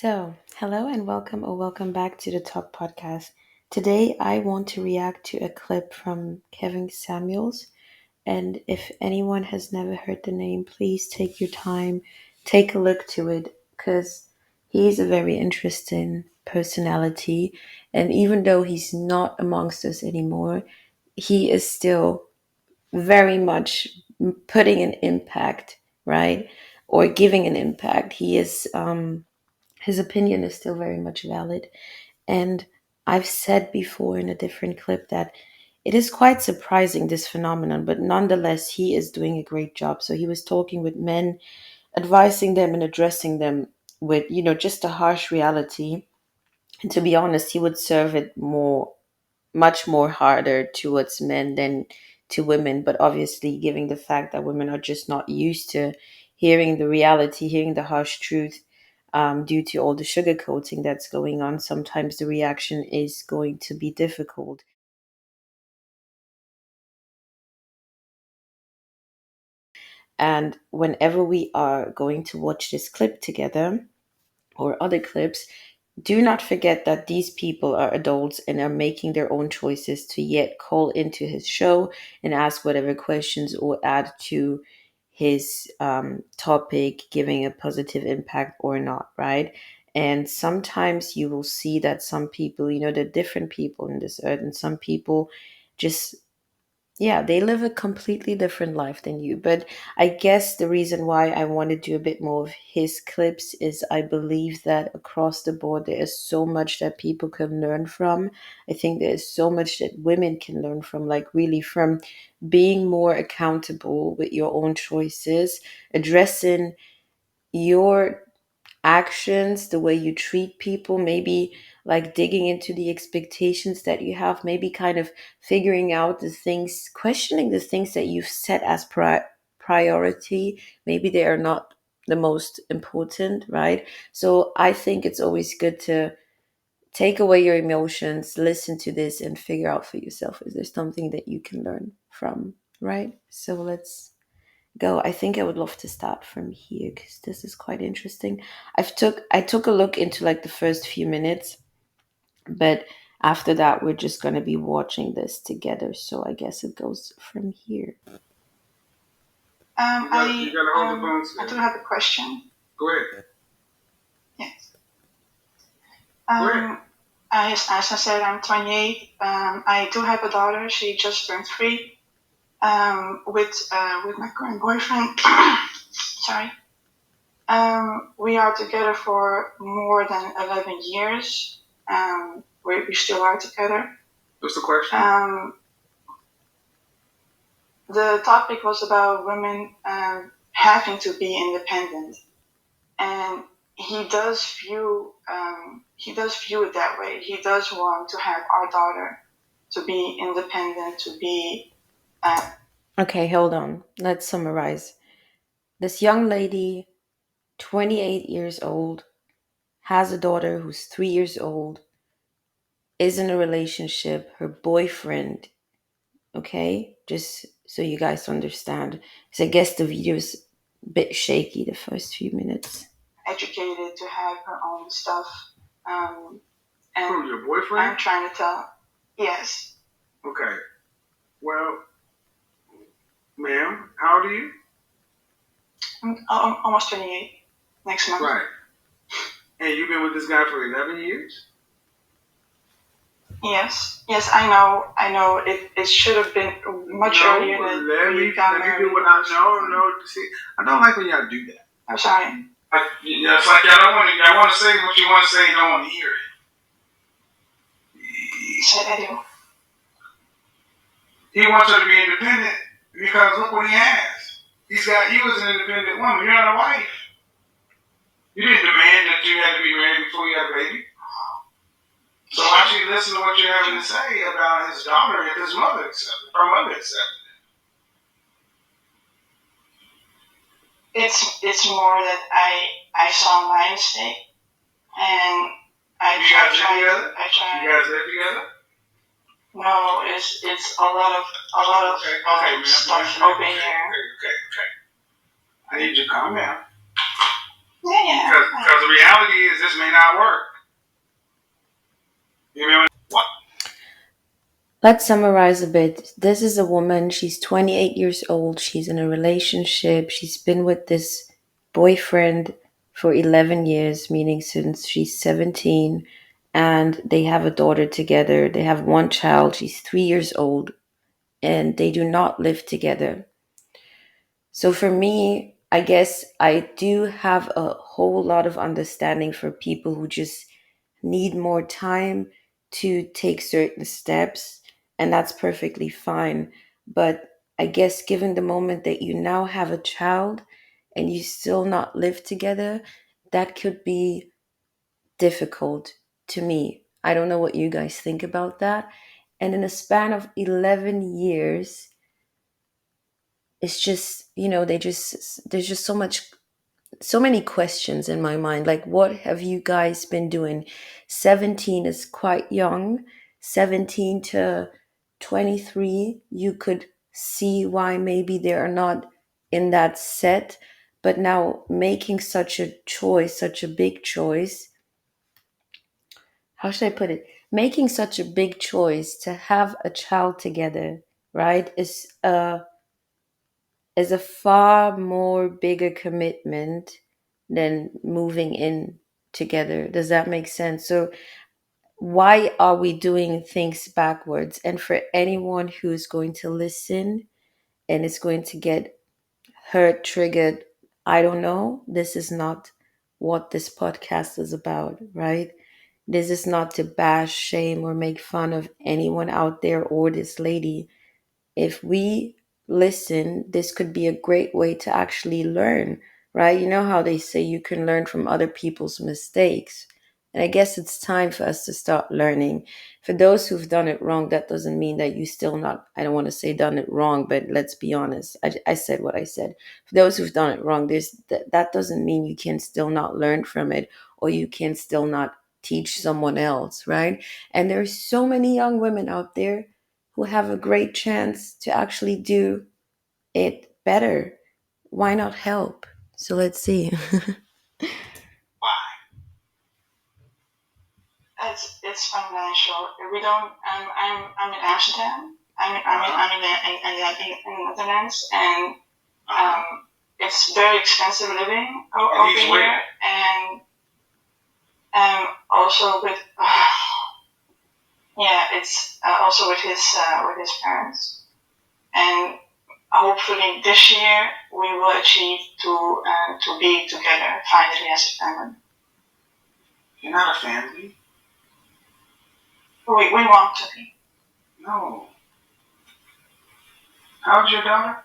Hello and welcome or welcome back to the Talk Podcast. Today, I want to react to a clip from Kevin Samuels. And if anyone has never heard the name, please take your time, take a look to it, because he's a very interesting personality. And even though he's not amongst us anymore, he is still very much putting an impact, right? Or giving an impact. His opinion is still very much valid. And I've said before in a different clip that it is quite surprising, this phenomenon, but nonetheless, he is doing a great job. So he was talking with men, advising them and addressing them with, just a harsh reality. And to be honest, he would serve it much more harder towards men than to women. But obviously, given the fact that women are just not used to hearing the reality, hearing the harsh truth, due to all the sugarcoating that's going on, sometimes the reaction is going to be difficult. And whenever we are going to watch this clip together or other clips, do not forget that these people are adults and are making their own choices to yet call into his show and ask whatever questions or add to his topic, giving a positive impact or not, right? And sometimes you will see that some people, there are different people in this earth, and some people just, yeah, they live a completely different life than you. But I guess the reason why I want to do a bit more of his clips is I believe that across the board there is so much that people can learn from. I think there is so much that women can learn from, like really from being more accountable with your own choices, addressing your actions, the way you treat people, maybe like digging into the expectations that you have, maybe kind of figuring out the things, questioning the things that you've set as priority. Maybe they are not the most important, right? So I think it's always good to take away your emotions, listen to this, and figure out for yourself, is there something that you can learn from, right? So let's go. I think I would love to start from here because this is quite interesting. I took a look into like the first few minutes, but after that we're just gonna be watching this together. So I guess it goes from here. I do have a question. Go ahead. Yes. Go ahead. As I said, I'm 28. I do have a daughter. She just turned 3. With my current boyfriend. Sorry. We are together for more than 11 years. We still are together. What's the question? The topic was about women having to be independent, and he does view it that way. He does want to have our daughter to be independent, to be. Okay, hold on. Let's summarize. This young lady, 28 years old, has a daughter who's 3 years old, is in a relationship. Her boyfriend, okay, just so you guys understand, because I guess the video is a bit shaky the first few minutes. Educated to have her own stuff. And who, your boyfriend? I'm trying to tell. Yes. Okay. Well, ma'am, how old are you? I'm almost 28 next month. Right. And you've been with this guy for 11 years? Yes, I know. It should have been much earlier than we got married. Let me do what no. See, I don't like when y'all do that. I'm sorry. It's like y'all want to say what you want to say, you don't want to hear it. Said I do. He wants her to be independent because look what he has. He was an independent woman. You're not a wife. You didn't demand that you had to be married before you had a baby. So why should you listen to what you're having to say about his daughter if his mother accepted, her mother accepted it? It's more that I saw my mistake and you guys live together? You guys live together? No, it's a lot of stuff over here. Okay. I need you to calm down. Yeah. Because the reality is this may not work. You know what? Let's summarize a bit. This is a woman, she's 28 years old, she's in a relationship, she's been with this boyfriend for 11 years, meaning since she's 17, and they have a daughter together. They have one child, she's 3 years old, and they do not live together. So for me, I guess I do have a whole lot of understanding for people who just need more time to take certain steps, and that's perfectly fine. But I guess given the moment that you now have a child and you still not live together, that could be difficult to me. I don't know what you guys think about that. And in a span of 11 years, it's just, there's just so many questions in my mind. Like, what have you guys been doing? 17 is quite young. 17 to 23, you could see why maybe they are not in that set. But now making such a choice, such a big choice, how should I put it? Making such a big choice to have a child together, right, is a far more bigger commitment than moving in together. Does that make sense? So why are we doing things backwards? And for anyone who's going to listen and is going to get hurt, triggered, I don't know. This is not what this podcast is about, right? This is not to bash, shame, or make fun of anyone out there or this lady. If we listen, this could be a great way to actually learn, right? You know how they say you can learn from other people's mistakes. And I guess it's time for us to start learning. For those who've done it wrong, that doesn't mean that you still not, I don't want to say done it wrong, but let's be honest. I said what I said. For those who've done it wrong, that doesn't mean you can still not learn from it or you can still not teach someone else, right? And there's so many young women out there who have a great chance to actually do it better. Why not help? So let's see. Why? It's financial. We don't. I'm in Amsterdam. I'm in the Netherlands, and it's very expensive living over here, and also with yeah, it's also with his parents, and hopefully this year we will achieve to be together finally as a family. You're not a family. We want to be. No. How old's your daughter?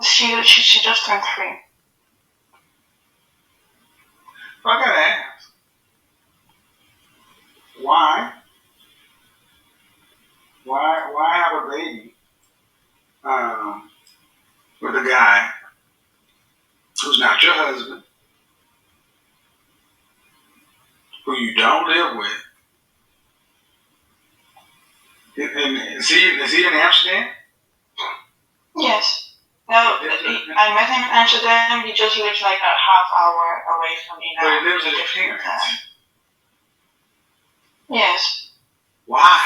She just turned 3. Well, I gotta ask, why? Why have a baby with a guy who's not your husband, who you don't live with? And is he in Amsterdam? Yes. No, I met him in Amsterdam. He just lives like a half hour away from me now. But he lives with his parents. Yes. Why?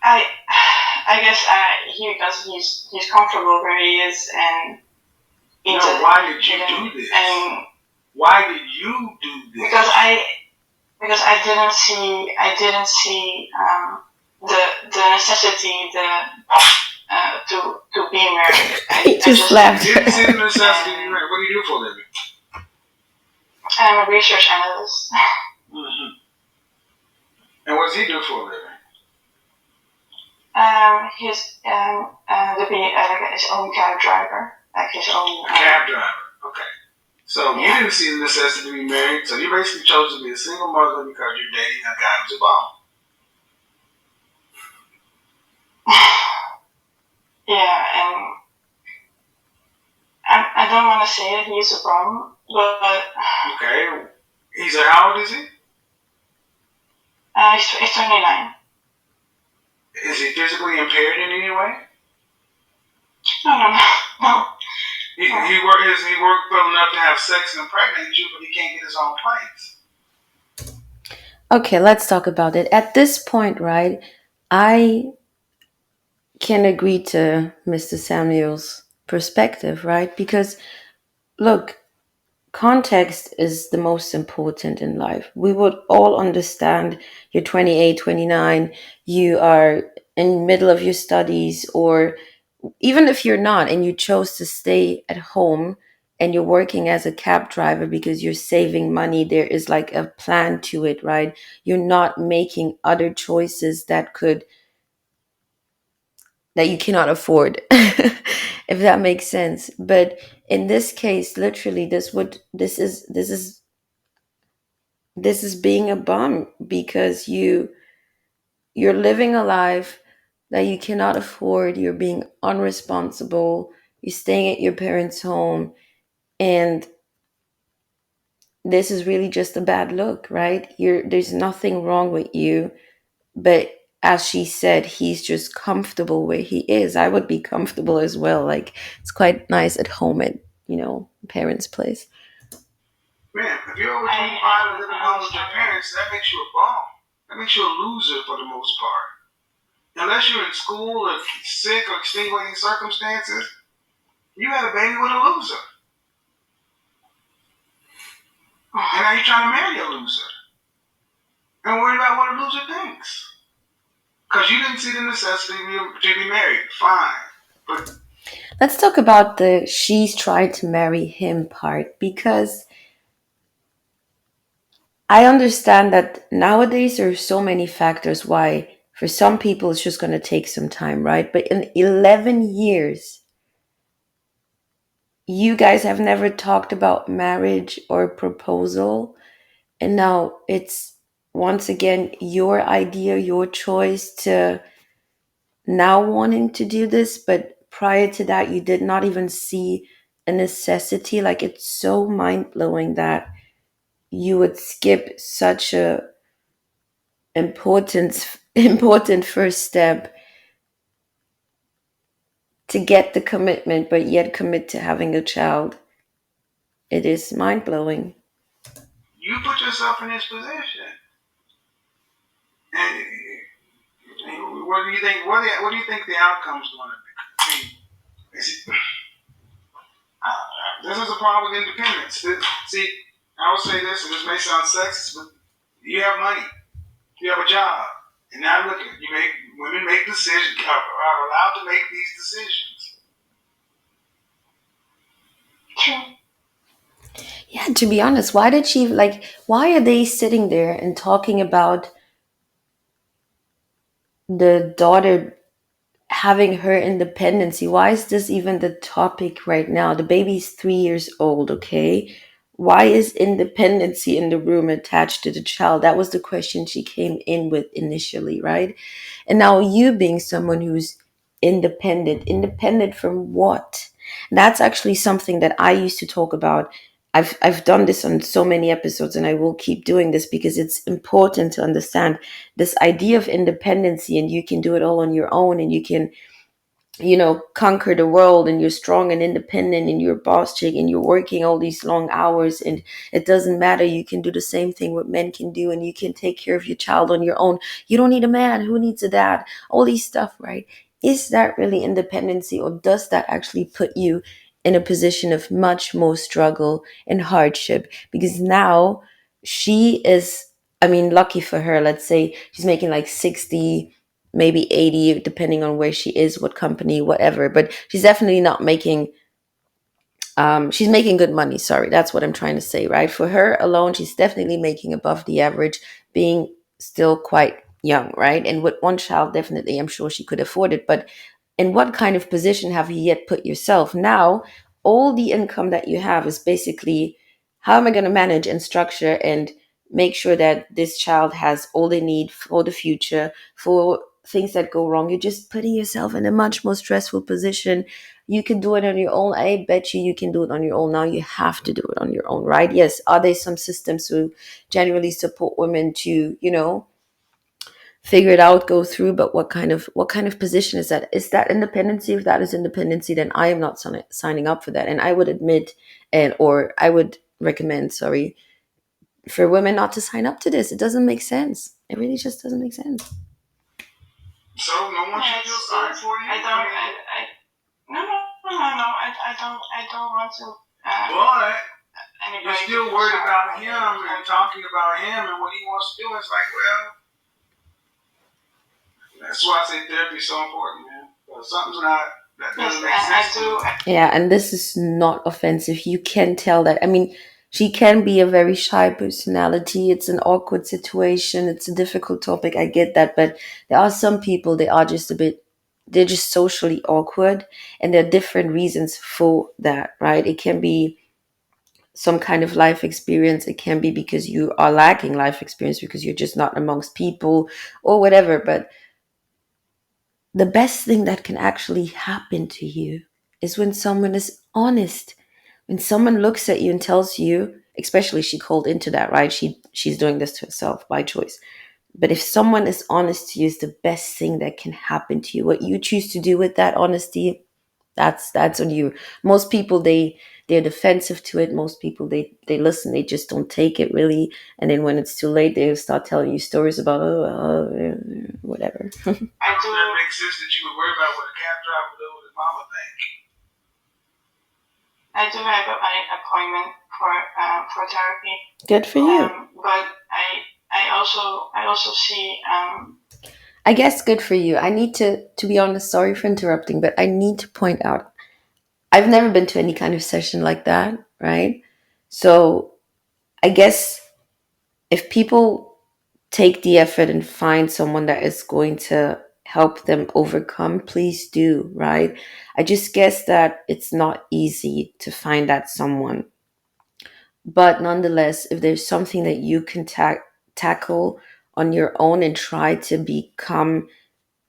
I guess because he's comfortable where he is, and why did you do this? And why did you do this? Because I didn't see the necessity to be married. He just laughed. You didn't see the necessity to be married. What do you do for a living? I'm a research analyst. Mm-hmm. And what does he do for a living? He's to be like his own cab driver, like his own cab driver. Okay. So you didn't see the necessity to be married, so you basically chose to be a single mother because you're dating a guy who's a bum. Yeah, and I don't want to say that he's a bum, but okay. How old is he? He's 29. Is he physically impaired in any way? No. he worked well enough to have sex and impregnate you, but he can't get his own place. Okay, let's talk about it. At this point, right, I can agree to Mr. Samuel's perspective, right? Because look, context is the most important in life. We would all understand you're 28, 29, you are in middle of your studies, or even if you're not and you chose to stay at home and you're working as a cab driver because you're saving money, there is like a plan to it, right? You're not making other choices that you cannot afford, if that makes sense. But in this case, literally, this is being a bum because you're living a life that you cannot afford. You're being unresponsible. You're staying at your parents' home, and this is really just a bad look, right? There's nothing wrong with you, but as she said, he's just comfortable where he is. I would be comfortable as well. Like, it's quite nice at home at, parents' place. Man, if you're over 25 and living home with your parents, that makes you a bum. That makes you a loser for the most part. Unless you're in school or sick or extenuating circumstances, you had a baby with a loser. And now you're trying to marry a loser. And worry about what a loser thinks. Because you didn't see the necessity to be married. Fine. But let's talk about the she's trying to marry him part, because I understand that nowadays there are so many factors why for some people it's just going to take some time, right? But in 11 years, you guys have never talked about marriage or proposal. And now it's once again your idea, your choice to now wanting to do this. But prior to that, you did not even see a necessity. Like, it's so mind blowing that you would skip such a important first step to get the commitment, but yet commit to having a child. It is mind blowing. You put yourself in this position. And what do you think? What do you think the outcome's going to be? This is a problem with independence. See, I will say this, and this may sound sexist, but you have money, you have a job, and now look at women make decisions, are allowed to make these decisions. Yeah, to be honest, why are they sitting there and talking about the daughter having her independency? Why is this even the topic right now? The baby's 3 years old, okay? Why is independency in the room attached to the child? That was the question she came in with initially, right? And now you being someone who's independent from what? That's actually something that I used to talk about. I've done this on so many episodes, and I will keep doing this because it's important to understand this idea of independency, and you can do it all on your own, and you can conquer the world, and you're strong and independent, and you're a boss chick, and you're working all these long hours, and it doesn't matter. You can do the same thing what men can do, and you can take care of your child on your own. You don't need a man. Who needs a dad? All these stuff, right? Is that really independency, or does that actually put you in a position of much more struggle and hardship? Because now she is, I mean, lucky for her, let's say she's making like 60, maybe 80, depending on where she is, what company, whatever. But she's definitely not making, she's making good money. Sorry, that's what I'm trying to say, right? For her alone, she's definitely making above the average, being still quite young, right? And with one child, definitely, I'm sure she could afford it. But in what kind of position have you yet put yourself? Now, all the income that you have is basically, how am I going to manage and structure and make sure that this child has all they need for the future, for things that go wrong? You're just putting yourself in a much more stressful position. You can do it on your own. I bet you can do it on your own. Now you have to do it on your own, right? Yes. Are there some systems who generally support women to, figure it out, go through, but what kind of position is that? Is that independency? If that is independency, then I am not signing up for that. And I would admit, or I would recommend, sorry, for women not to sign up to this. It doesn't make sense. It really just doesn't make sense. So no one should feel sorry for you. I don't want to. But you're still worried about him and talking about him and what he wants to do. It's like, well, that's why I say therapy is so important, man. But something's not. That doesn't make sense. Yeah, and this is not offensive. You can tell that. I mean, she can be a very shy personality. It's an awkward situation. It's a difficult topic. I get that. But there are some people, they're just socially awkward. And there are different reasons for that, right? It can be some kind of life experience. It can be because you are lacking life experience because you're just not amongst people or whatever. But the best thing that can actually happen to you is when someone is honest. When someone looks at you and tells you, especially she called into that, right? She's doing this to herself by choice. But if someone is honest to you, is the best thing that can happen to you. What you choose to do with that honesty, that's on you. Most people they're defensive to it. Most people they listen, they just don't take it really. And then when it's too late, they start telling you stories about whatever. I do. That makes sense that you would worry about what a cab driver do with his mama think. I do have an appointment for therapy. Good for you. But I also see. I guess good for you. I need to be honest, sorry for interrupting, but I need to point out, I've never been to any kind of session like that, right? So I guess if people take the effort and find someone that is going to help them overcome, please do, right? I just guess that it's not easy to find that someone. But nonetheless, if there's something that you can tackle on your own and try to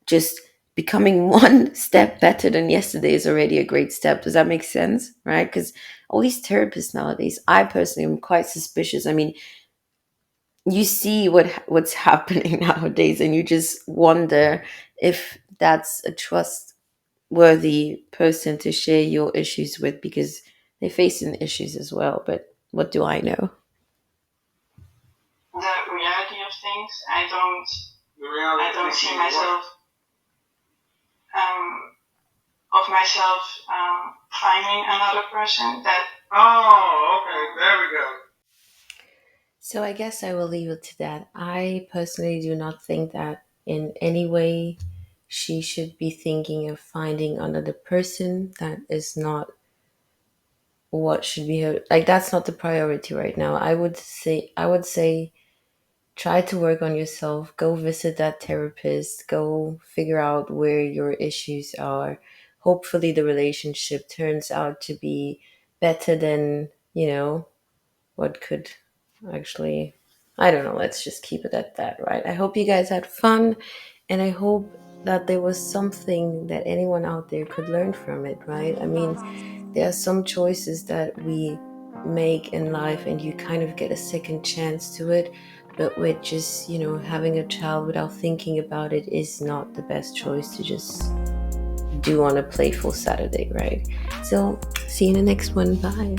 just becoming one step better than yesterday is already a great step. Does that make sense? Right? Because all these therapists nowadays, I personally am quite suspicious. I mean, you see what's happening nowadays, and you just wonder if that's a trustworthy person to share your issues with, because they're facing issues as well. But what do I know? The reality of things, I don't see myself finding another person that. Oh, okay, there we go. So I guess I will leave it to that. I personally do not think that in any way she should be thinking of finding another person. That is not what should be her, like, that's not the priority right now. I would say try to work on yourself. Go visit that therapist. Go figure out where your issues are. Hopefully the relationship turns out to be better than, what could actually, I don't know, let's just keep it at that, right? I hope you guys had fun, and I hope that there was something that anyone out there could learn from it, right? I mean, there are some choices that we make in life and you kind of get a second chance to it, but with just, having a child without thinking about it is not the best choice to just do on a playful Saturday, right? So see you in the next one. Bye.